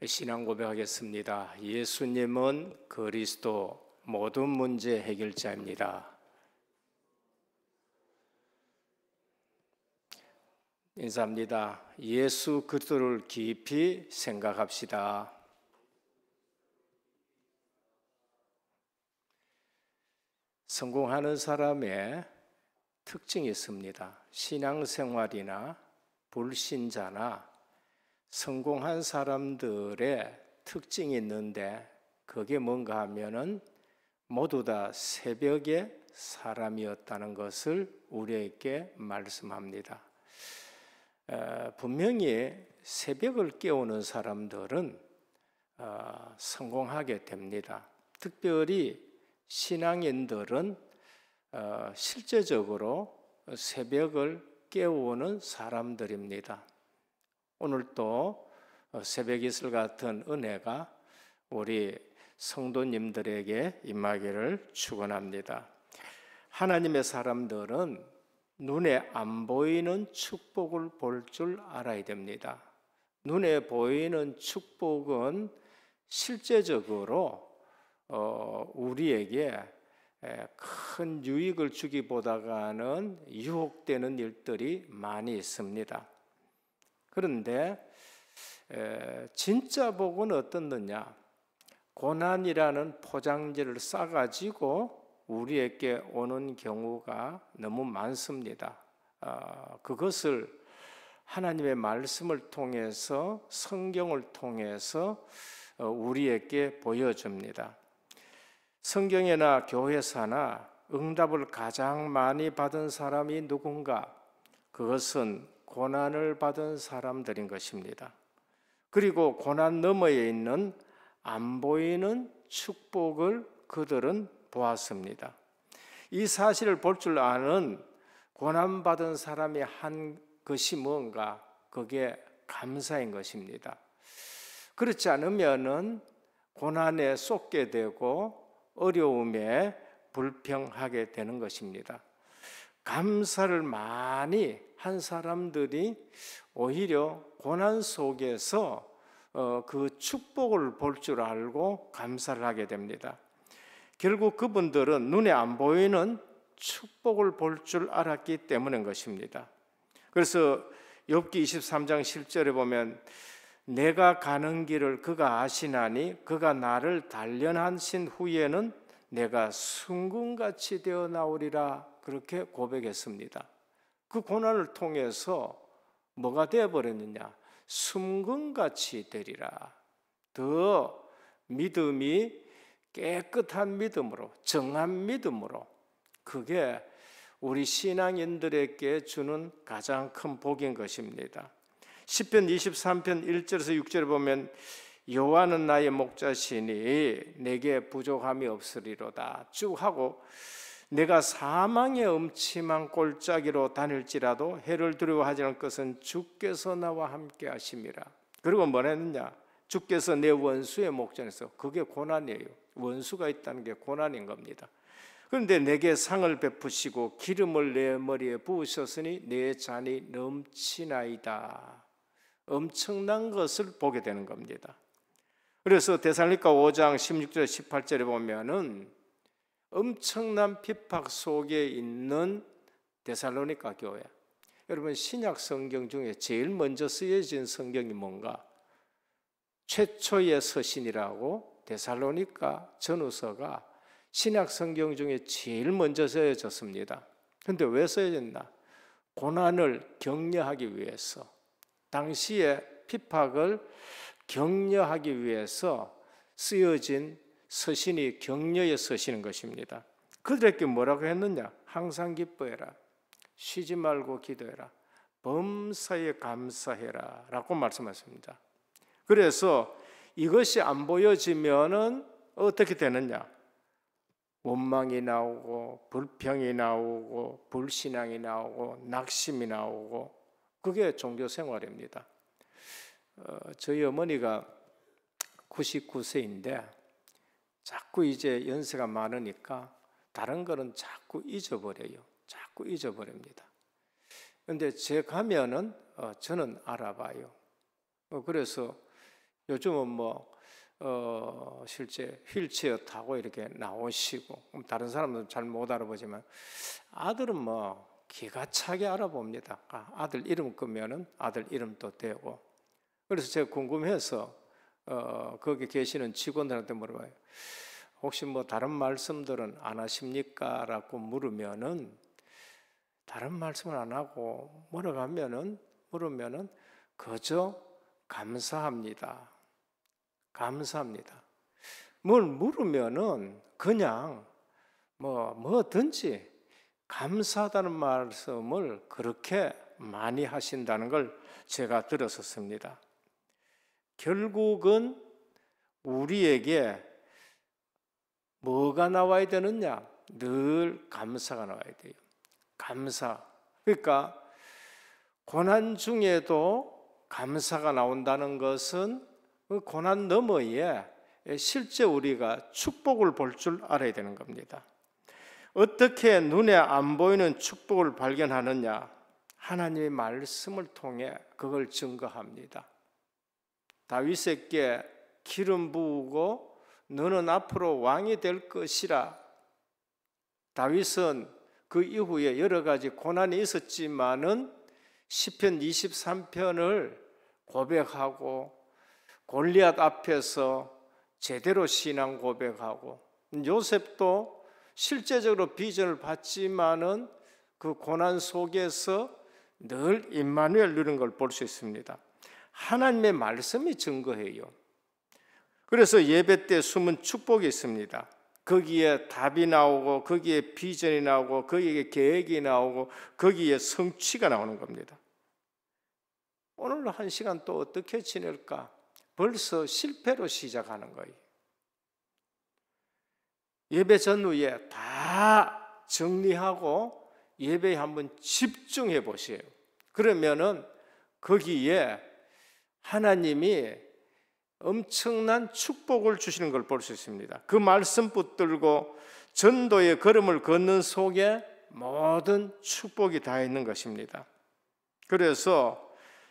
신앙 고백하겠습니다. 예수님은 그리스도 모든 문제 해결자입니다. 인사합니다. 예수 그리스도를 깊이 생각합시다. 성공하는 사람의 특징이 있습니다. 신앙생활이나 불신자나 성공한 사람들의 특징이 있는데 그게 뭔가 하면은 모두 다 새벽의 사람이었다는 것을 우리에게 말씀합니다. 분명히 새벽을 깨우는 사람들은 성공하게 됩니다. 특별히 신앙인들은 실제적으로 새벽을 깨우는 사람들입니다. 오늘 또 새벽 이슬 같은 은혜가 우리 성도님들에게 임하기를 축원합니다. 하나님의 사람들은 눈에 안 보이는 축복을 볼 줄 알아야 됩니다. 눈에 보이는 축복은 실제적으로 우리에게 큰 유익을 주기보다는 유혹되는 일들이 많이 있습니다. 그런데 진짜 복은 어떻느냐? 고난이라는 포장지를 싸가지고 우리에게 오는 경우가 너무 많습니다. 그것을 하나님의 말씀을 통해서 성경을 통해서 우리에게 보여줍니다. 성경이나 교회사나 응답을 가장 많이 받은 사람이 누군가? 그것은 고난을 받은 사람들인 것입니다. 그리고 고난 너머에 있는 안 보이는 축복을 그들은 보았습니다. 이 사실을 볼 줄 아는 고난받은 사람이 한 것이 뭔가? 그게 감사인 것입니다. 그렇지 않으면은 고난에 쏟게 되고 어려움에 불평하게 되는 것입니다. 감사를 많이 한 사람들이 오히려 고난 속에서 그 축복을 볼 줄 알고 감사를 하게 됩니다. 결국 그분들은 눈에 안 보이는 축복을 볼 줄 알았기 때문인 것입니다. 그래서 욥기 23장 7절에 보면 내가 가는 길을 그가 아시나니 그가 나를 단련하신 후에는 내가 순금같이 되어 나오리라 그렇게 고백했습니다. 그 고난을 통해서 뭐가 되어버렸느냐? 순금같이 되리라. 더 믿음이 깨끗한 믿음으로, 정한 믿음으로, 그게 우리 신앙인들에게 주는 가장 큰 복인 것입니다. 시편 23편 1절에서 6절에 보면 여호와는 나의 목자시니 내게 부족함이 없으리로다 쭉 하고 내가 사망의 음침한 골짜기로 다닐지라도 해를 두려워하지 않을 것은 주께서 나와 함께 하심이라. 그리고 뭘 했느냐? 주께서 내 원수의 목전에서, 그게 고난이에요. 원수가 있다는 게 고난인 겁니다. 그런데 내게 상을 베푸시고 기름을 내 머리에 부으셨으니 내 잔이 넘치나이다. 엄청난 것을 보게 되는 겁니다. 그래서 데살로니가 5장 16절 18절에 보면은 엄청난 핍박 속에 있는 데살로니가 교회. 여러분 신약 성경 중에 제일 먼저 쓰여진 성경이 뭔가? 최초의 서신이라고 데살로니가 전후서가 신약 성경 중에 제일 먼저 쓰여졌습니다. 그런데 왜 쓰여졌나? 고난을 격려하기 위해서, 당시의 핍박을 격려하기 위해서 쓰여진 서신이 격려의 서신인 것입니다. 그들에게 뭐라고 했느냐? 항상 기뻐해라, 쉬지 말고 기도해라, 범사에 감사해라 라고 말씀하십니다. 그래서 이것이 안 보여지면은 어떻게 되느냐? 원망이 나오고 불평이 나오고 불신앙이 나오고 낙심이 나오고, 그게 종교 생활입니다. 저희 어머니가 99세인데 자꾸 이제 연세가 많으니까 다른 거는 자꾸 잊어버려요. 자꾸 잊어버립니다. 그런데 제 가면은 저는 알아봐요. 그래서 요즘은 실제 휠체어 타고 이렇게 나오시고, 다른 사람들은 잘 못 알아보지만 아들은 기가 차게 알아봅니다. 아들 이름 끄면은 아들 이름도 되고. 그래서 제가 궁금해서 거기 계시는 직원들한테 물어봐요. 혹시 다른 말씀들은 안 하십니까? 라고 물으면은, 다른 말씀을 안 하고 물으면은 그저 감사합니다. 감사합니다. 뭘 물으면은 그냥 뭐든지 감사하다는 말씀을 그렇게 많이 하신다는 걸 제가 들었었습니다. 결국은 우리에게 뭐가 나와야 되느냐? 늘 감사가 나와야 돼요. 감사. 그러니까 고난 중에도 감사가 나온다는 것은 그 고난 너머에 실제 우리가 축복을 볼 줄 알아야 되는 겁니다. 어떻게 눈에 안 보이는 축복을 발견하느냐? 하나님의 말씀을 통해 그걸 증거합니다. 다윗에게 기름 부으고 너는 앞으로 왕이 될 것이라. 다윗은 그 이후에 여러 가지 고난이 있었지만은 시편 23편을 고백하고 골리앗 앞에서 제대로 신앙 고백하고, 요셉도 실제적으로 비전을 봤지만은 그 고난 속에서 늘 임마누엘 누리는 걸 볼 수 있습니다. 하나님의 말씀이 증거해요. 그래서 예배 때 숨은 축복이 있습니다. 거기에 답이 나오고, 거기에 비전이 나오고, 거기에 계획이 나오고, 거기에 성취가 나오는 겁니다. 오늘 한 시간 또 어떻게 지낼까? 벌써 실패로 시작하는 거예요. 예배 전후에 다 정리하고 예배에 한번 집중해 보세요. 그러면은 거기에 하나님이 엄청난 축복을 주시는 걸 볼 수 있습니다. 그 말씀 붙들고 전도의 걸음을 걷는 속에 모든 축복이 다 있는 것입니다. 그래서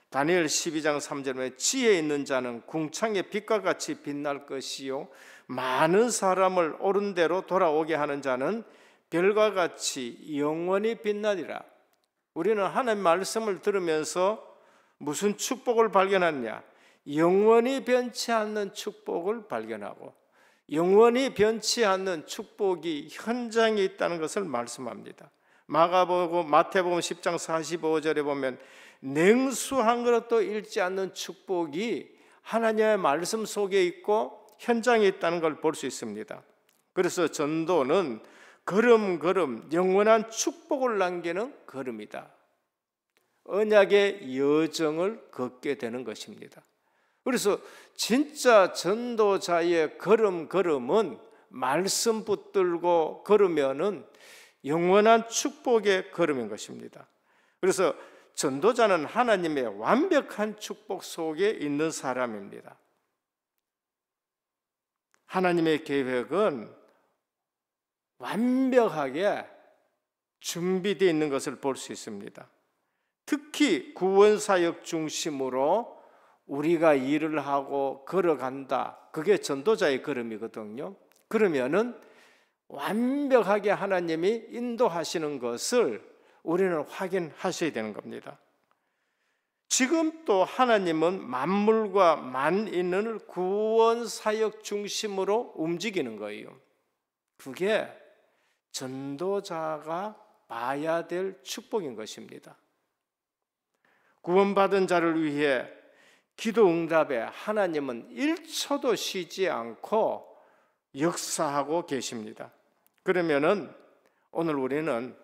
다니엘 12장 3절에 지혜 있는 자는 궁창의 빛과 같이 빛날 것이요 많은 사람을 옳은 대로 돌아오게 하는 자는 별과 같이 영원히 빛나리라. 우리는 하나님의 말씀을 들으면서 무슨 축복을 발견하느냐? 영원히 변치 않는 축복을 발견하고, 영원히 변치 않는 축복이 현장에 있다는 것을 말씀합니다. 마태복음 10장 45절에 보면 냉수 한 그릇도 잃지 않는 축복이 하나님의 말씀 속에 있고 현장에 있다는 걸 볼 수 있습니다. 그래서 전도는 걸음걸음 영원한 축복을 남기는 걸음이다. 언약의 여정을 걷게 되는 것입니다. 그래서 진짜 전도자의 걸음걸음은 말씀 붙들고 걸으면은 영원한 축복의 걸음인 것입니다. 그래서 전도자는 하나님의 완벽한 축복 속에 있는 사람입니다. 하나님의 계획은 완벽하게 준비되어 있는 것을 볼 수 있습니다. 특히 구원사역 중심으로 우리가 일을 하고 걸어간다. 그게 전도자의 걸음이거든요. 그러면은 완벽하게 하나님이 인도하시는 것을 우리는 확인하셔야 되는 겁니다. 지금 또 하나님은 만물과 만인을 구원사역 중심으로 움직이는 거예요. 그게 전도자가 봐야 될 축복인 것입니다. 구원받은 자를 위해 기도 응답에 하나님은 1초도 쉬지 않고 역사하고 계십니다. 그러면은 오늘 우리는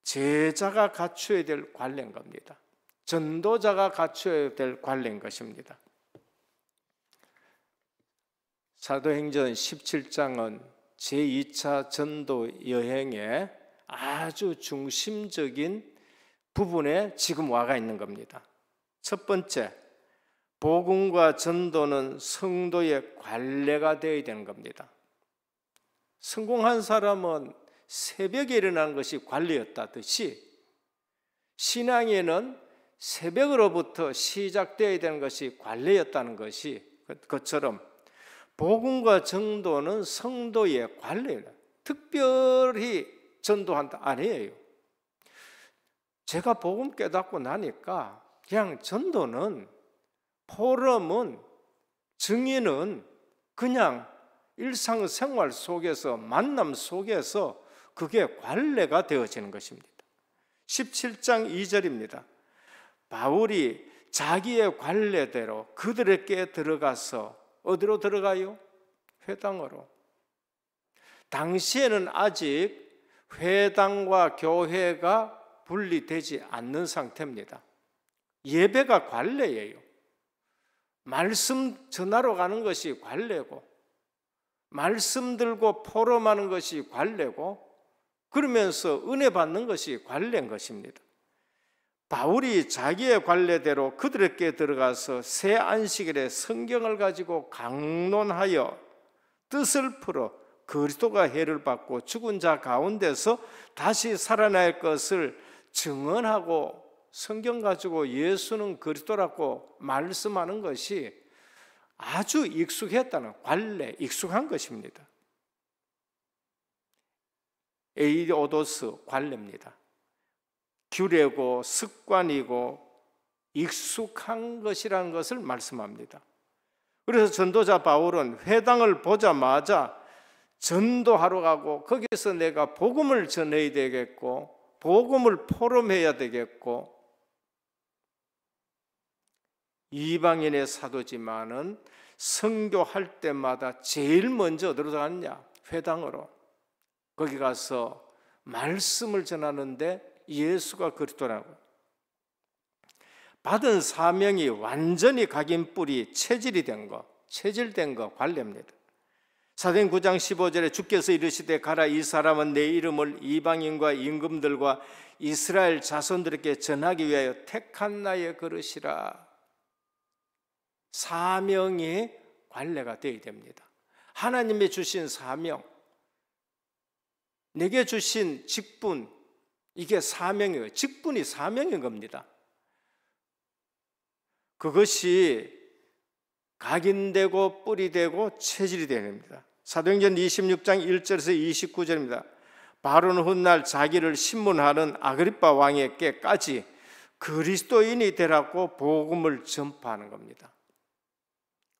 제자가 갖춰야 될 관례인 겁니다. 전도자가 갖춰야 될 관례인 것입니다. 사도행전 17장은 제2차 전도 여행의 아주 중심적인 부분에 지금 와가 있는 겁니다. 첫 번째, 복음과 전도는 성도의 관례가 되어야 되는 겁니다. 성공한 사람은 새벽에 일어나는 것이 관례였다듯이 신앙에는 새벽으로부터 시작되어야 되는 것이 관례였다는 것이 것처럼 복음과 전도는 성도의 관례예요. 특별히 전도한다 아니에요. 제가 복음 깨닫고 나니까 그냥 전도는, 포럼은, 증인은 그냥 일상생활 속에서, 만남 속에서 그게 관례가 되어지는 것입니다. 17장 2절입니다. 바울이 자기의 관례대로 그들에게 들어가서 어디로 들어가요? 회당으로. 당시에는 아직 회당과 교회가 분리되지 않는 상태입니다. 예배가 관례예요. 말씀 전하러 가는 것이 관례고, 말씀 들고 포럼하는 것이 관례고, 그러면서 은혜 받는 것이 관례인 것입니다. 바울이 자기의 관례대로 그들에게 들어가서 새 안식일에 성경을 가지고 강론하여 뜻을 풀어 그리스도가 해를 받고 죽은 자 가운데서 다시 살아날 것을 증언하고 성경 가지고 예수는 그리스도라고 말씀하는 것이 아주 익숙했다는 관례, 익숙한 것입니다. 에이오도스 관례입니다. 규례고 습관이고 익숙한 것이라는 것을 말씀합니다. 그래서 전도자 바울은 회당을 보자마자 전도하러 가고, 거기서 내가 복음을 전해야 되겠고, 복음을 포럼해야 되겠고, 이방인의 사도지만은 선교할 때마다 제일 먼저 어디로 갔냐? 회당으로. 거기 가서 말씀을 전하는데 예수가 그리스도라고. 받은 사명이 완전히 각인뿔이 체질된 거 관례입니다. 사도행 9장 15절에 주께서 이르시되 가라, 이 사람은 내 이름을 이방인과 임금들과 이스라엘 자손들에게 전하기 위하여 택한 나의 그릇이라. 사명이 관례가 되어야 됩니다. 하나님이 주신 사명, 내게 주신 직분, 이게 사명이에요. 직분이 사명인 겁니다. 그것이 각인되고 뿌리 되고 체질이 되어야 됩니다. 사도행전 26장 1절에서 29절입니다. 바로는 훗날 자기를 신문하는 아그리빠 왕에게까지 그리스도인이 되라고 복음을 전파하는 겁니다.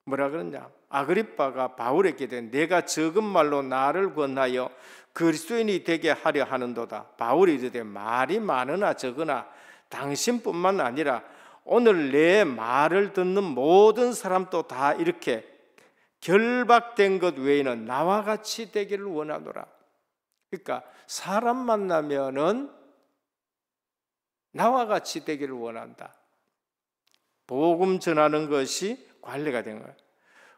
뭐라 그러냐? 아그리빠가 바울에게 내가 적은 말로 나를 권하여 그리스도인이 되게 하려 하는도다. 바울이 이르되 말이 많으나 적으나 당신뿐만 아니라 오늘 내 말을 듣는 모든 사람도 다 이렇게 결박된 것 외에는 나와 같이 되기를 원하노라. 그러니까 사람 만나면은 나와 같이 되기를 원한다. 복음 전하는 것이 관례가 된 거예요.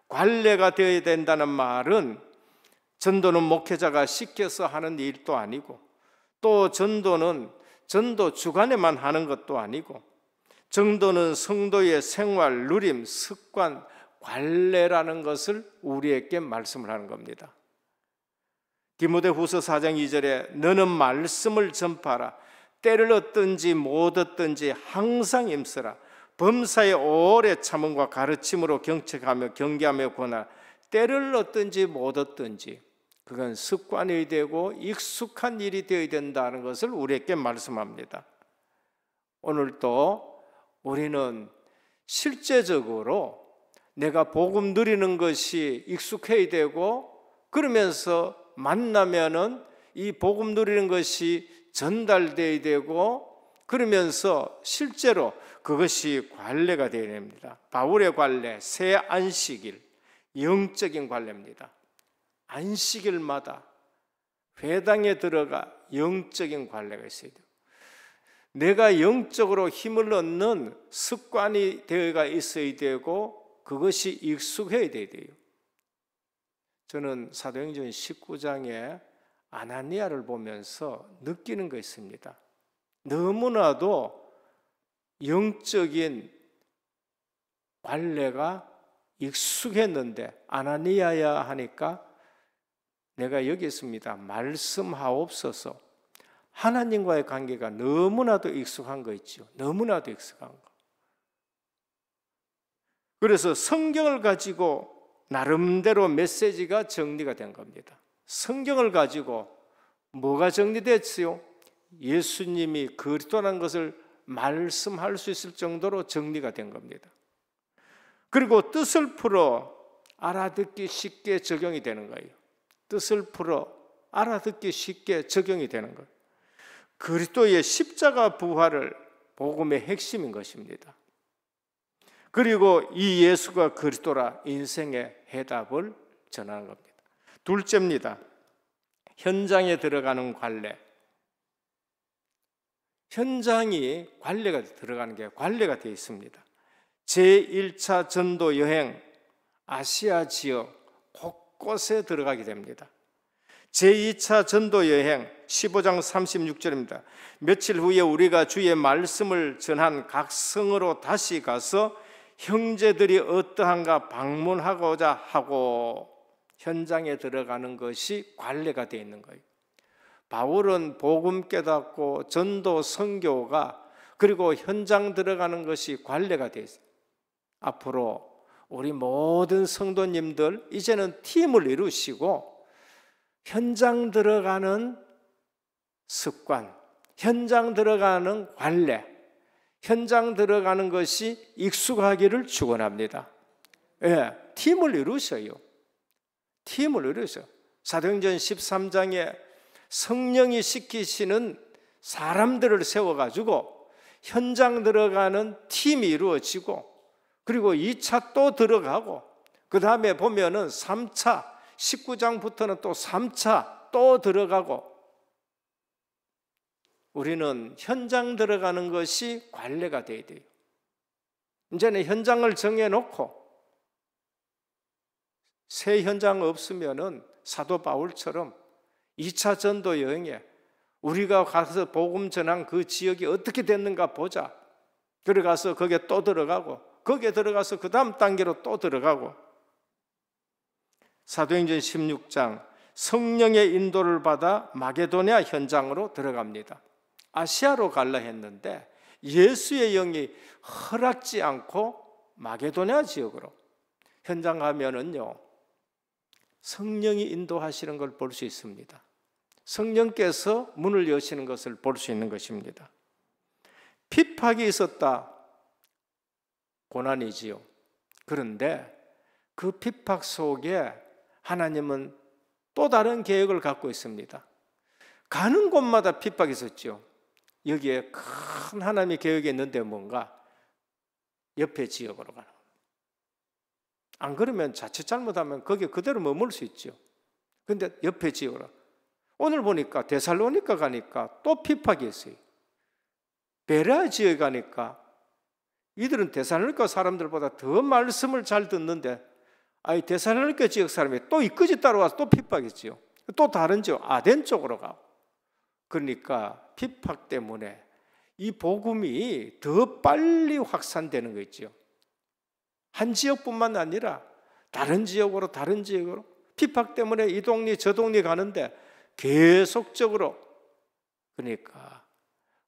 관례가 되어야 된다는 말은 전도는 목회자가 시켜서 하는 일도 아니고, 또 전도는 전도 주간에만 하는 것도 아니고, 전도는 성도의 생활, 누림, 습관, 관례라는 것을 우리에게 말씀을 하는 겁니다. 디모데후서 4장 2절에 너는 말씀을 전파하라. 때를 얻든지 못 얻든지 항상 힘쓰라. 범사의 오래 참음과 가르침으로 경책하며 경계하며 권하라. 때를 얻든지 못 얻든지 그건 습관이 되고 익숙한 일이 되어야 된다는 것을 우리에게 말씀합니다. 오늘도 우리는 실제적으로 내가 복음 누리는 것이 익숙해야 되고, 그러면서 만나면은 이 복음 누리는 것이 전달돼야 되고, 그러면서 실제로 그것이 관례가 되어야 됩니다. 바울의 관례, 새 안식일, 영적인 관례입니다. 안식일마다 회당에 들어가 영적인 관례가 있어야 돼요. 내가 영적으로 힘을 얻는 습관이 되어가 있어야 되고, 그것이 익숙해야 돼요. 저는 사도행전 19장에 아나니아를 보면서 느끼는 거 있습니다. 너무나도 영적인 관례가 익숙했는데 아나니아야 하니까 내가 여기 있습니다. 말씀하옵소서. 하나님과의 관계가 너무나도 익숙한 거 있죠. 너무나도 익숙한 거. 그래서 성경을 가지고 나름대로 메시지가 정리가 된 겁니다. 성경을 가지고 뭐가 정리됐어요? 예수님이 그리스도라는 것을 말씀할 수 있을 정도로 정리가 된 겁니다. 그리고 뜻을 풀어 알아듣기 쉽게 적용이 되는 거예요. 뜻을 풀어 알아듣기 쉽게 적용이 되는 거예요. 그리스도의 십자가 부활을 복음의 핵심인 것입니다. 그리고 이 예수가 그리스도라 인생의 해답을 전하는 겁니다. 둘째입니다. 현장에 들어가는 관례. 현장이 들어가는 게 관례가 되어 있습니다. 제1차 전도 여행 아시아 지역 곳곳에 들어가게 됩니다. 제2차 전도 여행 15장 36절입니다. 며칠 후에 우리가 주의 말씀을 전한 각 성으로 다시 가서 형제들이 어떠한가 방문하고자 하고, 현장에 들어가는 것이 관례가 되어 있는 거예요. 바울은 복음 깨닫고 전도 선교가 그리고 현장 들어가는 것이 관례가 되어 있어요. 앞으로 우리 모든 성도님들 이제는 팀을 이루시고 현장 들어가는 습관, 현장 들어가는 관례, 현장 들어가는 것이 익숙하기를 축원합니다. 예, 팀을 이루셔요. 팀을 이루셔요. 사도행전 13장에 성령이 시키시는 사람들을 세워가지고 현장 들어가는 팀이 이루어지고, 그리고 2차 또 들어가고, 그 다음에 보면은 3차, 19장부터는 또 3차 또 들어가고, 우리는 현장 들어가는 것이 관례가 되어야 돼요. 이제는 현장을 정해놓고 새 현장 없으면은 사도 바울처럼 2차 전도 여행에 우리가 가서 복음 전한 그 지역이 어떻게 됐는가 보자. 들어가서 거기에 또 들어가고, 거기에 들어가서 그 다음 단계로 또 들어가고. 사도행전 16장 성령의 인도를 받아 마게도냐 현장으로 들어갑니다. 아시아로 갈라 했는데 예수의 영이 허락지 않고 마게도냐 지역으로 현장 가면은요, 성령이 인도하시는 걸 볼 수 있습니다. 성령께서 문을 여시는 것을 볼 수 있는 것입니다. 핍박이 있었다, 고난이지요. 그런데 그 핍박 속에 하나님은 또 다른 계획을 갖고 있습니다. 가는 곳마다 핍박이 있었죠. 여기에 큰 하나님의 계획이 있는데 뭔가 옆에 지역으로 가는 거예요. 안 그러면 자칫 잘못하면 거기에 그대로 머물 수 있죠. 그런데 옆에 지역으로. 오늘 보니까 데살로니가 가니까 또 핍박이 있어요. 베레아 지역에 가니까 이들은 데살로니가 사람들보다 더 말씀을 잘 듣는데, 데살로니가 지역 사람이 또 이끄지 따라와서 또 핍박이지요. 또 다른 지역 아덴 쪽으로 가고. 그러니까 핍박 때문에 이 복음이 더 빨리 확산되는 거 있죠. 한 지역뿐만 아니라 다른 지역으로 핍박 때문에 이 동네 저 동네 가는데 계속적으로, 그러니까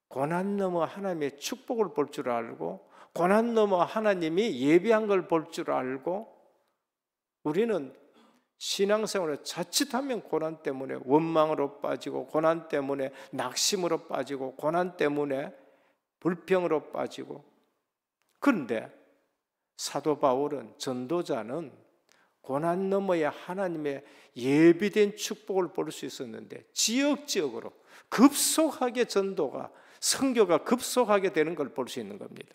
고난 넘어 하나님의 축복을 볼 줄 알고, 고난 넘어 하나님이 예비한 걸 볼 줄 알고, 우리는 신앙생활에 자칫하면 고난 때문에 원망으로 빠지고, 고난 때문에 낙심으로 빠지고, 고난 때문에 불평으로 빠지고. 그런데 사도 바울은, 전도자는 고난 너머에 하나님의 예비된 축복을 볼 수 있었는데 지역적으로 급속하게 전도가, 선교가 급속하게 되는 걸 볼 수 있는 겁니다.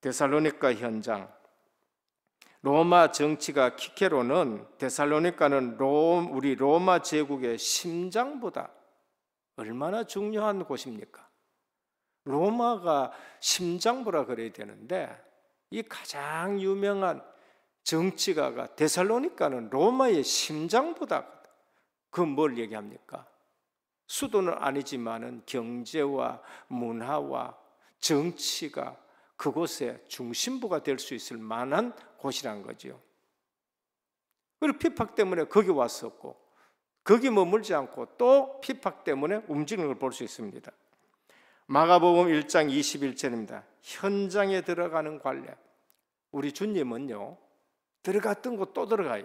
데살로니가 현장, 로마 정치가 키케로는 데살로니가는 우리 로마 제국의 심장보다 얼마나 중요한 곳입니까? 로마가 심장부라 그래야 되는데, 이 가장 유명한 정치가가 데살로니가는 로마의 심장부다. 그 뭘 얘기합니까? 수도는 아니지만은 경제와 문화와 정치가 그곳의 중심부가 될 수 있을 만한 곳이란 거죠. 그리고 핍박 때문에 거기 왔었고, 거기 머물지 않고 또 핍박 때문에 움직이는 걸 볼 수 있습니다. 마가복음 1장 21절입니다. 현장에 들어가는 관례. 우리 주님은요, 들어갔던 곳 또 들어가요.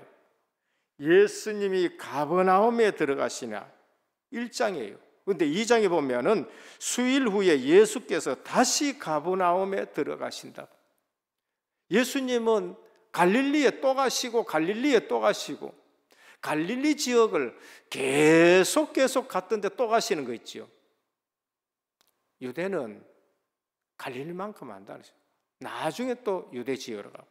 예수님이 가버나움에 들어가시나 1장이에요. 그런데 2장에 보면은 수일 후에 예수께서 다시 가버나움에 들어가신다. 예수님은 갈릴리에 또 가시고 갈릴리에 또 가시고 갈릴리 지역을 계속 갔던데 또 가시는 거 있지요. 유대는 갈릴리만큼 한다. 나중에 또 유대 지역으로 가고,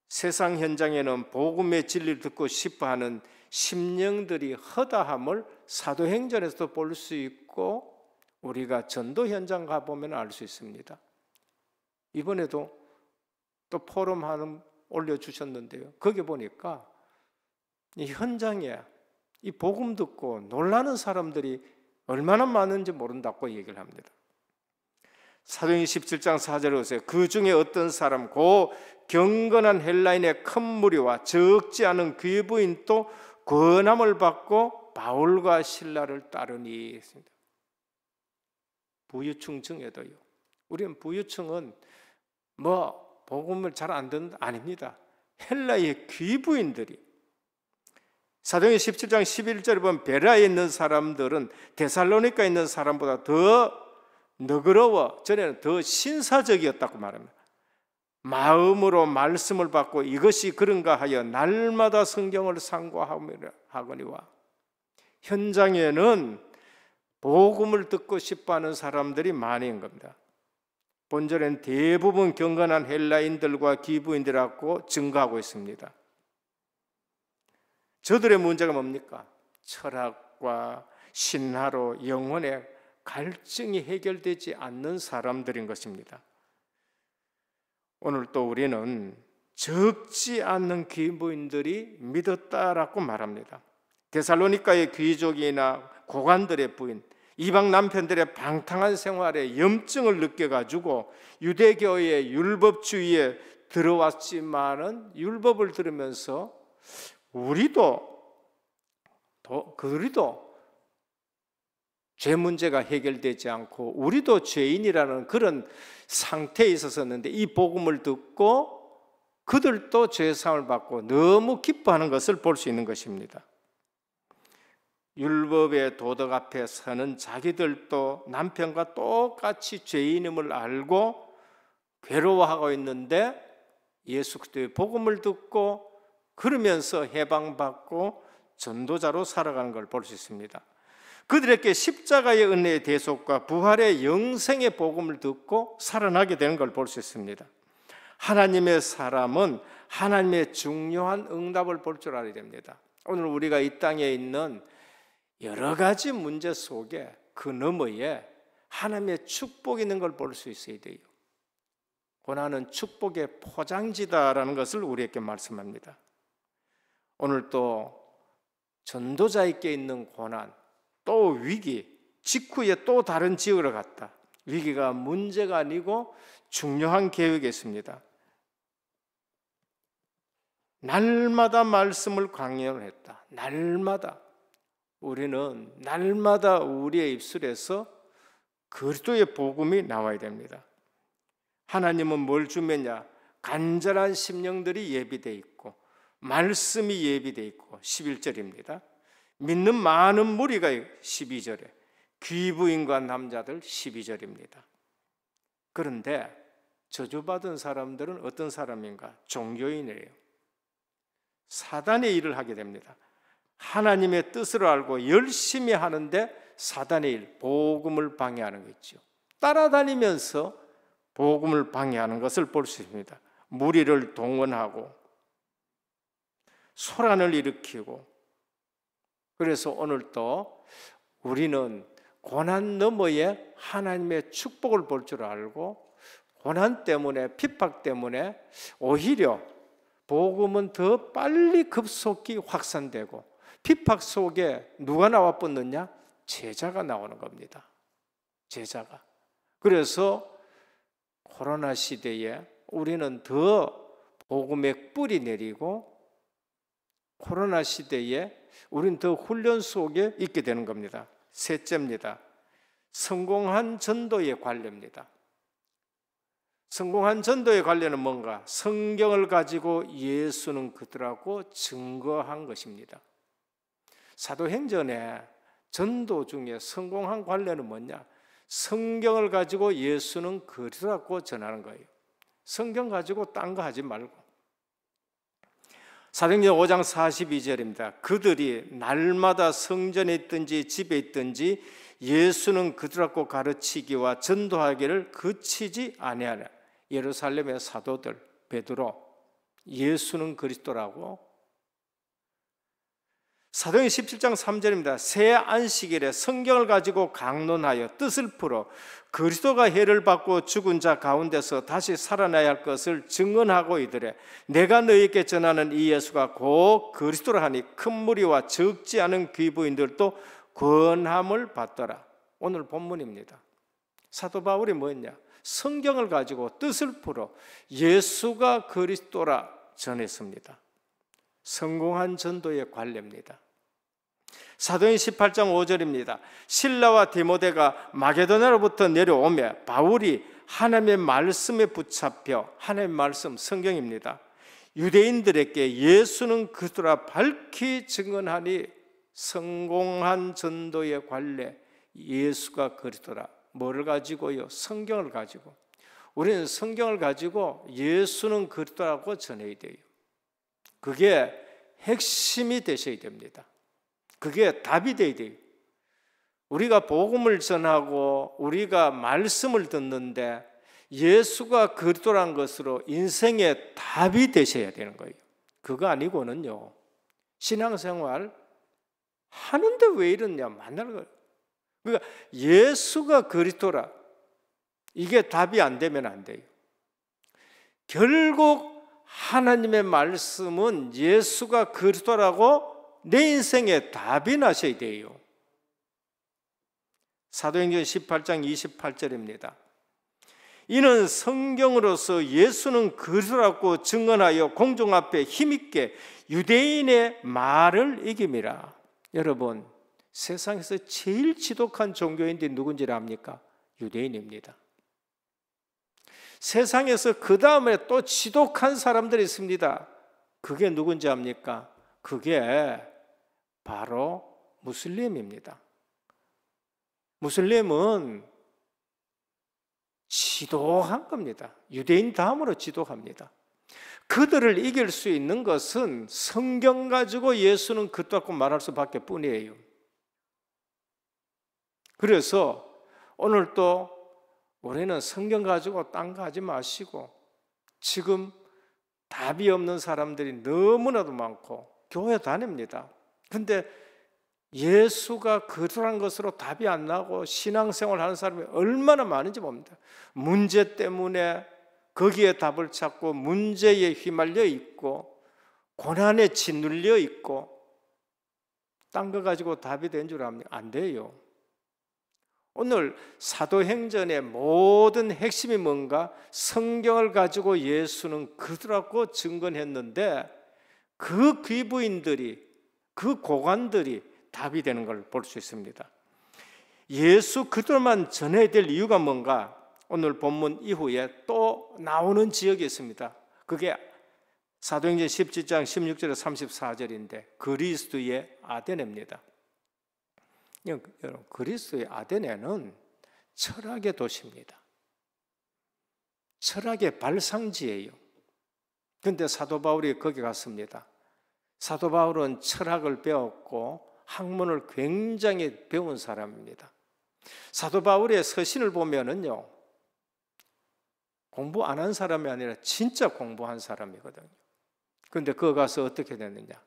세상 현장에는 복음의 진리를 듣고 싶어하는 심령들이 허다함을 사도행전에서도 볼 수 있고 우리가 전도 현장 가보면 알 수 있습니다. 이번에도 또 포럼 하나 올려주셨는데요, 거기 보니까 이 현장에 이 복음 듣고 놀라는 사람들이 얼마나 많은지 모른다고 얘기를 합니다. 사도행전 17장 4절에 보세요. 그 중에 어떤 사람 고 경건한 헬라인의 큰 무리와 적지 않은 귀부인도 권함을 받고 바울과 신라를 따르니 했습니다. 부유층 중에도요. 우리는 부유층은 뭐 복음을 잘 안 듣는 아닙니다. 헬라의 귀부인들이, 사도행전 17장 11절에 보면 베라에 있는 사람들은 데살로니카에 있는 사람보다 더 너그러워, 전에는 더 신사적이었다고 말합니다. 마음으로 말씀을 받고 이것이 그런가 하여 날마다 성경을 상고하거니와. 현장에는 복음을 듣고 싶어하는 사람들이 많은 겁니다. 본절엔 대부분 경건한 헬라인들과 기부인들하고 증가하고 있습니다. 저들의 문제가 뭡니까? 철학과 신화로 영혼의 갈증이 해결되지 않는 사람들인 것입니다. 오늘 또 우리는 적지 않는 귀부인들이 믿었다라고 말합니다. 데살로니가의 귀족이나 고관들의 부인, 이방 남편들의 방탕한 생활에 염증을 느껴가지고 유대교의 율법주의에 들어왔지만은 율법을 들으면서 그들도 죄 문제가 해결되지 않고 우리도 죄인이라는 그런 상태에 있었었는데, 이 복음을 듣고 그들도 죄사함을 받고 너무 기뻐하는 것을 볼 수 있는 것입니다. 율법의 도덕 앞에 서는 자기들도 남편과 똑같이 죄인임을 알고 괴로워하고 있는데 예수 그리스도의 복음을 듣고 그러면서 해방받고 전도자로 살아가는 걸 볼 수 있습니다. 그들에게 십자가의 은혜의 대속과 부활의 영생의 복음을 듣고 살아나게 되는 걸 볼 수 있습니다. 하나님의 사람은 하나님의 중요한 응답을 볼 줄 알아야 됩니다. 오늘 우리가 이 땅에 있는 여러 가지 문제 속에 그 너머에 하나님의 축복이 있는 걸 볼 수 있어야 돼요. 고난은 축복의 포장지다라는 것을 우리에게 말씀합니다. 오늘 또 전도자에게 있는 고난, 또 위기, 직후에 또 다른 지역으로 갔다. 위기가 문제가 아니고 중요한 계획이 있습니다. 날마다 말씀을 강연했다. 날마다. 우리는 날마다 우리의 입술에서 그리스도의 복음이 나와야 됩니다. 하나님은 뭘 주면야? 간절한 심령들이 예비되어 있고 말씀이 예비되어 있고 11절입니다. 믿는 많은 무리가 12절에, 귀부인과 남자들 12절입니다. 그런데 저주받은 사람들은 어떤 사람인가? 종교인이에요. 사단의 일을 하게 됩니다. 하나님의 뜻을 알고 열심히 하는데 사단의 일, 복음을 방해하는 거 있죠. 따라다니면서 복음을 방해하는 것을 볼 수 있습니다. 무리를 동원하고 소란을 일으키고. 그래서 오늘 또 우리는 고난 너머에 하나님의 축복을 볼 줄 알고, 고난 때문에, 핍박 때문에 오히려 복음은 더 빨리 급속히 확산되고, 핍박 속에 누가 나와 붙느냐? 제자가 나오는 겁니다. 제자가. 그래서 코로나 시대에 우리는 더 복음의 뿌리 내리고, 코로나 시대에 우리는 더 훈련 속에 있게 되는 겁니다. 셋째입니다. 성공한 전도의 관례입니다. 성공한 전도의 관례는 뭔가? 성경을 가지고 예수는 그들하고 증거한 것입니다. 사도행전에 전도 중에 성공한 관례는 뭐냐? 성경을 가지고 예수는 그리스도라고 전하는 거예요. 성경 가지고 딴 거 하지 말고. 사도행전 5장 42절입니다. 그들이 날마다 성전에 있든지 집에 있든지 예수는 그들라고 가르치기와 전도하기를 그치지 아니하냐. 예루살렘의 사도들 베드로 예수는 그리스도라고. 사도행전 17장 3절입니다. 새 안식일에 성경을 가지고 강론하여 뜻을 풀어 그리스도가 해를 받고 죽은 자 가운데서 다시 살아나야 할 것을 증언하고 이르되 내가 너희에게 전하는 이 예수가 곧 그리스도라 하니 큰 무리와 적지 않은 귀부인들도 권함을 받더라. 오늘 본문입니다. 사도 바울이 뭐였냐? 성경을 가지고 뜻을 풀어 예수가 그리스도라 전했습니다. 성공한 전도의 관례입니다. 사도행전 18장 5절입니다. 실라와 디모데가 마게도냐로부터 내려오며 바울이 하나님의 말씀에 붙잡혀, 하나님의 말씀 성경입니다, 유대인들에게 예수는 그리스도라 밝히 증언하니 성공한 전도의 관례, 예수가 그리스도라. 뭐를 가지고요? 성경을 가지고. 우리는 성경을 가지고 예수는 그리스도라고 전해야 돼요. 그게 핵심이 되셔야 됩니다. 그게 답이 되어야 돼요. 우리가 복음을 전하고 우리가 말씀을 듣는데 예수가 그리스도라는 것으로 인생의 답이 되셔야 되는 거예요. 그거 아니고는요, 신앙생활 하는데 왜 이러냐, 만날 거예요. 그러니까 예수가 그리스도라, 이게 답이 안 되면 안 돼요. 결국 하나님의 말씀은 예수가 그리스도라고 내 인생의 답이 나셔야 돼요. 사도행전 18장 28절입니다. 이는 성경으로서 예수는 그리스도라고 증언하여 공众앞에 힘있게 유대인의 말을 이김이라. 여러분, 세상에서 제일 지독한 종교인들이 누군지 압니까? 유대인입니다. 세상에서 그 다음에 또 지독한 사람들이 있습니다. 그게 누군지 압니까? 그게 바로 무슬림입니다. 무슬림은 지독한 겁니다. 유대인 다음으로 지독합니다. 그들을 이길 수 있는 것은 성경 가지고 예수는 그렇다고 말할 수밖에 뿐이에요. 그래서 오늘 또 우리는 성경 가지고 딴 거 하지 마시고, 지금 답이 없는 사람들이 너무나도 많고 교회 다닙니다. 근데 예수가 그러한 것으로 답이 안 나고 신앙생활 하는 사람이 얼마나 많은지 봅니다. 문제 때문에 거기에 답을 찾고 문제에 휘말려 있고 고난에 짓눌려 있고, 딴 거 가지고 답이 된 줄 압니까? 안 돼요. 오늘 사도행전의 모든 핵심이 뭔가? 성경을 가지고 예수는 그들하고 증언했는데 그 귀부인들이, 그 고관들이 답이 되는 걸 볼 수 있습니다. 예수 그들만 전해야 될 이유가 뭔가? 오늘 본문 이후에 또 나오는 지역이 있습니다. 그게 사도행전 17장 16절에서 34절인데 그리스도의 아데네입니다. 여러분, 그리스도의 아데네는 철학의 도시입니다. 철학의 발상지예요. 그런데 사도 바울이 거기 갔습니다. 사도 바울은 철학을 배웠고 학문을 굉장히 배운 사람입니다. 사도 바울의 서신을 보면은요, 공부 안 한 사람이 아니라 진짜 공부한 사람이거든요. 그런데 그거 가서 어떻게 됐느냐?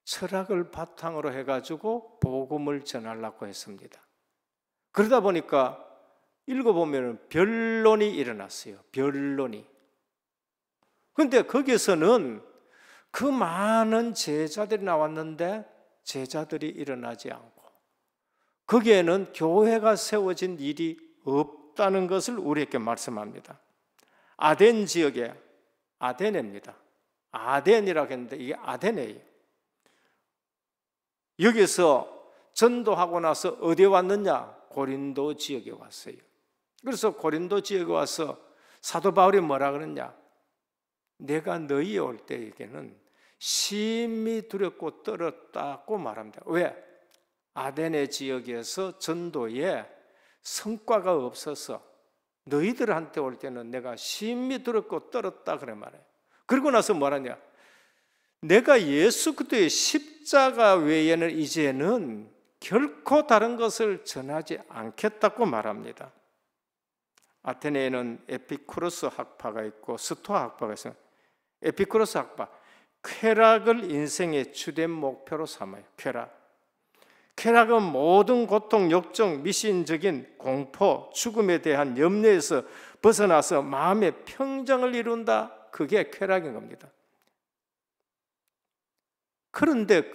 철학을 바탕으로 해가지고 복음을 전하려고 했습니다. 그러다 보니까 읽어보면 변론이 일어났어요. 변론이. 그런데 거기서는 그 많은 제자들이 나왔는데 제자들이 일어나지 않고 거기에는 교회가 세워진 일이 없다는 것을 우리에게 말씀합니다. 아덴 지역에, 아데네입니다. 아덴이라고 했는데 이게 아데네예요. 여기서 전도하고 나서 어디에 왔느냐? 고린도 지역에 왔어요. 그래서 고린도 지역에 와서 사도 바울이 뭐라 그러냐? 내가 너희에 올 때에게는 심히 두렵고 떨었다고 말합니다. 왜? 아데네 지역에서 전도에 성과가 없어서 너희들한테 올 때는 내가 심히 두렵고 떨었다 그래 말해요. 그러고 나서 뭐라냐? 내가 예수 그리스도의 십자가 외에는 이제는 결코 다른 것을 전하지 않겠다고 말합니다. 아테네에는 에피쿠로스 학파가 있고 스토아 학파가 있어요. 에피쿠로스 학파, 쾌락을 인생의 주된 목표로 삼아요. 쾌락은 모든 고통, 욕정, 미신적인 공포, 죽음에 대한 염려에서 벗어나서 마음의 평정을 이룬다. 그게 쾌락인 겁니다. 그런데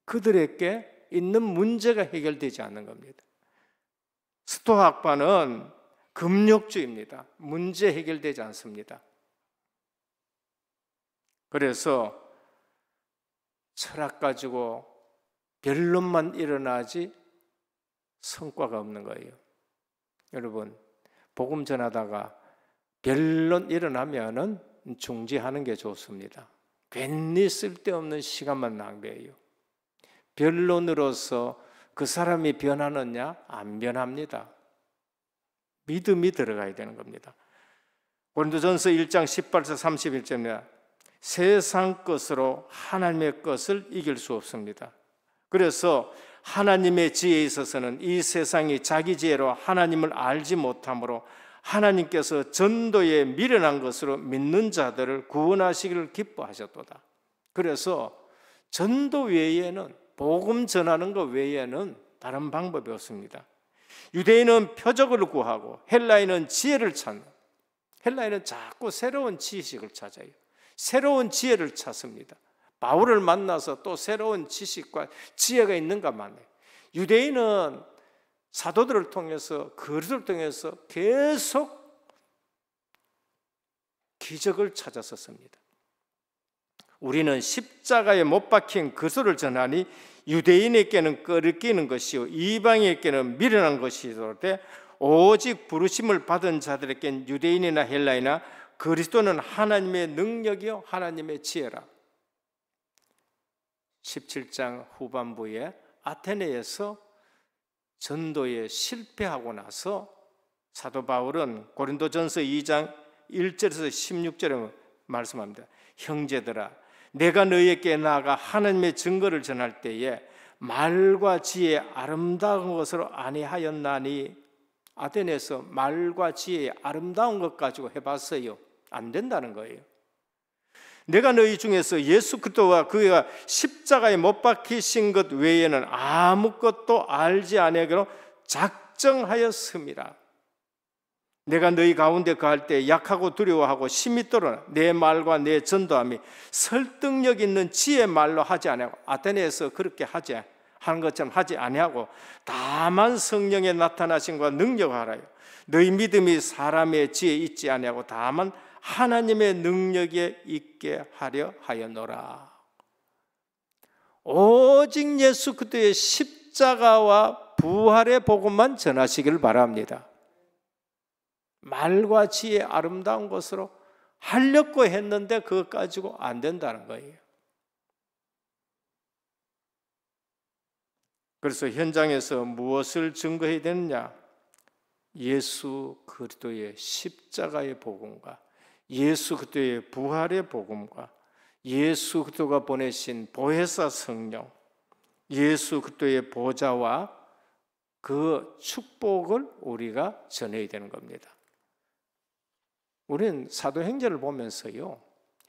그들에게 있는 문제가 해결되지 않는 겁니다. 스토아 학파는 금욕주의입니다. 문제 해결되지 않습니다. 그래서 철학 가지고 변론만 일어나지 성과가 없는 거예요. 여러분, 복음 전하다가 변론 일어나면은 중지하는 게 좋습니다. 괜히 쓸데없는 시간만 낭비해요. 변론으로서 그 사람이 변하느냐? 안 변합니다. 믿음이 들어가야 되는 겁니다. 고린도전서 1장 18절 31절입니다. 세상 것으로 하나님의 것을 이길 수 없습니다. 그래서 하나님의 지혜에 있어서는 이 세상이 자기 지혜로 하나님을 알지 못하므로 하나님께서 전도에 미련한 것으로 믿는 자들을 구원하시기를 기뻐하셨도다. 그래서 전도 외에는, 복음 전하는 것 외에는 다른 방법이 없습니다. 유대인은 표적을 구하고 헬라인은 지혜를 찾는, 헬라인은 자꾸 새로운 지식을 찾아요. 새로운 지혜를 찾습니다. 바울을 만나서 또 새로운 지식과 지혜가 있는가 만나요. 유대인은 사도들을 통해서, 그리스도를 통해서 계속 기적을 찾았었습니다. 우리는 십자가에 못 박힌 그리스도를 전하니 유대인에게는 끄리끼는 것이요 이방인에게는 미련한 것이로되 오직 부르심을 받은 자들에게는 유대인이나 헬라이나 그리스도는 하나님의 능력이요 하나님의 지혜라. 17장 후반부에 아테네에서 전도에 실패하고 나서 사도 바울은 고린도전서 2장 1절에서 16절에 말씀합니다. 형제들아, 내가 너희에게 나아가 하나님의 증거를 전할 때에 말과 지혜의 아름다운 것으로 아니하였나니. 아테네에서 말과 지혜의 아름다운 것 가지고 해봤어요. 안 된다는 거예요. 내가 너희 중에서 예수 그리스도와 그가 십자가에 못 박히신 것 외에는 아무것도 알지 아니하기로 작정하였음이라. 내가 너희 가운데 거할 때 약하고 두려워하고 심히 떨어나 내 말과 내 전도함이 설득력 있는 지혜 말로 하지 아니하고, 아테네에서 그렇게 하는 것처럼 하지 아니하고 다만 성령의 나타나심과 능력하라요. 너희 믿음이 사람의 지혜에 있지 아니하고 다만 하나님의 능력에 있게 하려 하였노라. 오직 예수 그리스도의 십자가와 부활의 복음만 전하시기를 바랍니다. 말과 지혜의 아름다운 것으로 하려고 했는데 그것 가지고 안 된다는 거예요. 그래서 현장에서 무엇을 증거해야 되느냐? 예수 그리스도의 십자가의 복음과 예수 그리스도의 부활의 복음과 예수 그리스도가 보내신 보혜사 성령, 예수 그리스도의 보좌와 그 축복을 우리가 전해야 되는 겁니다. 우리는 사도행전을 보면서요,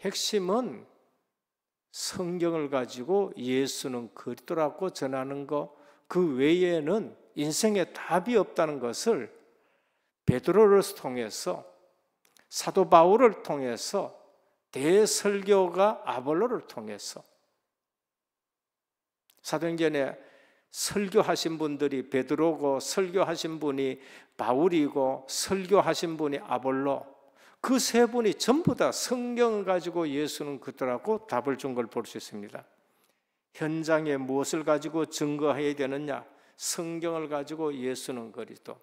핵심은 성경을 가지고 예수는 그리스도라고 전하는 것, 그 외에는 인생에 답이 없다는 것을 베드로를 통해서, 사도 바울을 통해서, 대설교가 아볼로를 통해서, 사도행전에 설교하신 분들이 베드로고 설교하신 분이 바울이고 설교하신 분이 아볼로, 그 세 분이 전부 다 성경을 가지고 예수는 그리스도라고 답을 준 걸 볼 수 있습니다. 현장에 무엇을 가지고 증거해야 되느냐? 성경을 가지고 예수는 그리스도.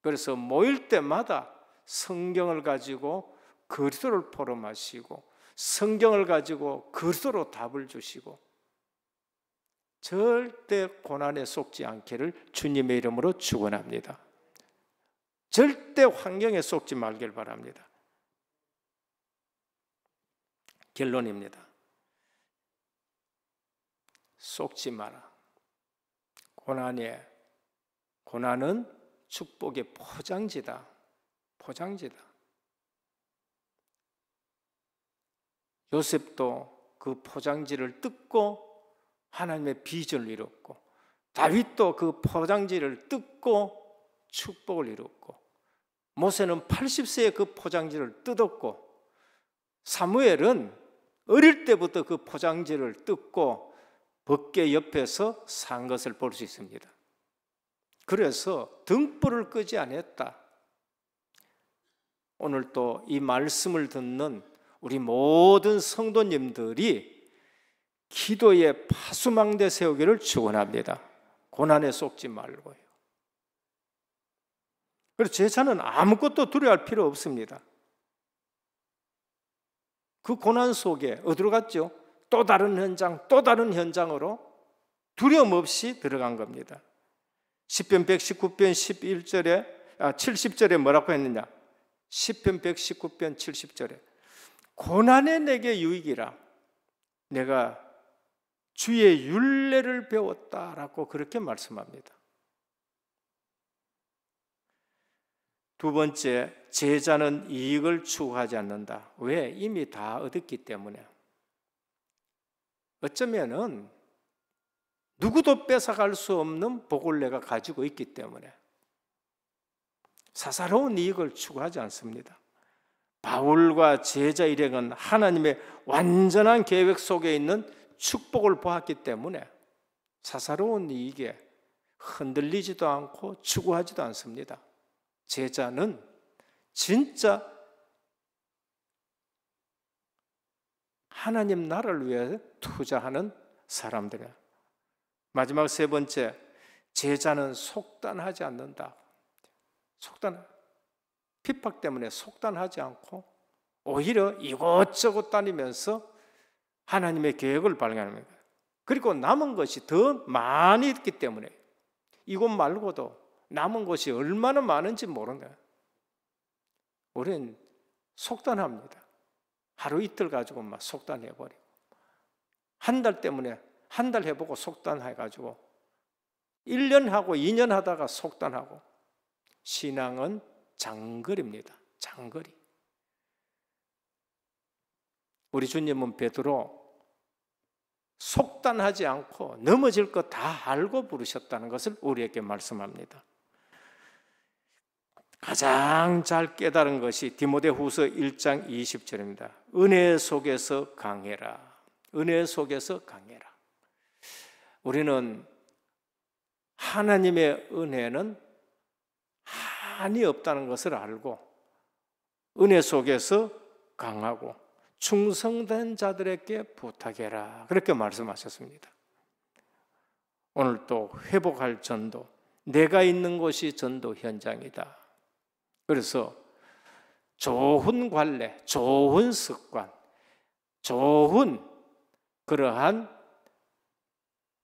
그래서 모일 때마다 성경을 가지고 그리스도를 포럼하시고 성경을 가지고 그리스도로 답을 주시고 절대 고난에 속지 않기를 주님의 이름으로 축원합니다. 절대 환경에 속지 말길 바랍니다. 결론입니다. 속지 마라. 고난은 축복의 포장지다. 포장지다. 요셉도 그 포장지를 뜯고 하나님의 비전을 이뤘고, 다윗도 그 포장지를 뜯고 축복을 이뤘고, 모세는 80세에 그 포장지를 뜯었고, 사무엘은 어릴 때부터 그 포장지를 뜯고 법궤 옆에서 산 것을 볼 수 있습니다. 그래서 등불을 끄지 않았다. 오늘 또 이 말씀을 듣는 우리 모든 성도님들이 기도의 파수망대 세우기를 축원합니다. 고난에 속지 말고요. 그래서 제자는 아무것도 두려워할 필요 없습니다. 그 고난 속에 어디로 갔죠? 또 다른 현장, 또 다른 현장으로 두려움 없이 들어간 겁니다. 시편 119편 70절에 뭐라고 했느냐? 시편 119편 70절에 고난에 내게 유익이라 내가 주의 율례를 배웠다라고 그렇게 말씀합니다. 두 번째, 제자는 이익을 추구하지 않는다. 왜? 이미 다 얻었기 때문에. 어쩌면은 누구도 뺏어갈 수 없는 복을 내가 가지고 있기 때문에 사사로운 이익을 추구하지 않습니다. 바울과 제자 일행은 하나님의 완전한 계획 속에 있는 축복을 보았기 때문에 사사로운 이익에 흔들리지도 않고 추구하지도 않습니다. 제자는 진짜 하나님 나라를 위해 투자하는 사람들이에요. 마지막 세 번째, 제자는 속단하지 않는다. 핍박 때문에 속단하지 않고 오히려 이곳저곳 다니면서 하나님의 계획을 발견합니다. 그리고 남은 것이 더 많이 있기 때문에 이곳 말고도 남은 것이 얼마나 많은지 모른다. 우리는 속단합니다. 하루 이틀 가지고 막 속단해버리고 한 달 때문에 한 달 해보고 속단해가지고 1년 하고 2년 하다가 속단하고 신앙은 장거리입니다. 장거리. 우리 주님은 베드로 속단하지 않고 넘어질 것 다 알고 부르셨다는 것을 우리에게 말씀합니다. 가장 잘 깨달은 것이 디모데후서 1장 20절입니다. 은혜 속에서 강해라. 은혜 속에서 강해라. 우리는 하나님의 은혜는 한이 없다는 것을 알고 은혜 속에서 강하고 충성된 자들에게 부탁해라. 그렇게 말씀하셨습니다. 오늘 또 회복할 전도, 내가 있는 곳이 전도 현장이다. 그래서 좋은 관례, 좋은 습관, 좋은 그러한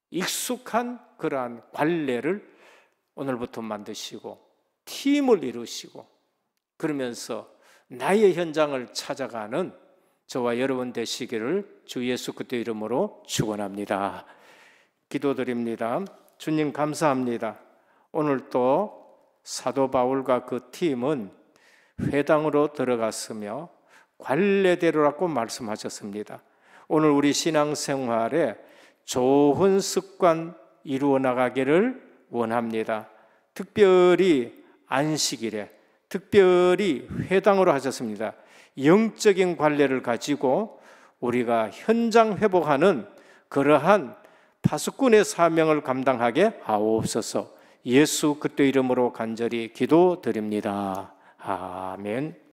익숙한 그러한 관례를 오늘부터 만드시고 팀을 이루시고 그러면서 나의 현장을 찾아가는 저와 여러분 되시기를 주 예수 그리스도의 이름으로 축원합니다. 기도드립니다. 주님 감사합니다. 오늘 또 사도 바울과 그 팀은 회당으로 들어갔으며 관례대로라고 말씀하셨습니다. 오늘 우리 신앙생활에 좋은 습관 이루어 나가기를 원합니다. 특별히 안식일에 특별히 회당으로 하셨습니다. 영적인 관례를 가지고 우리가 현장 회복하는 그러한 파수꾼의 사명을 감당하게 하옵소서. 예수 그리스도 이름으로 간절히 기도드립니다. 아멘.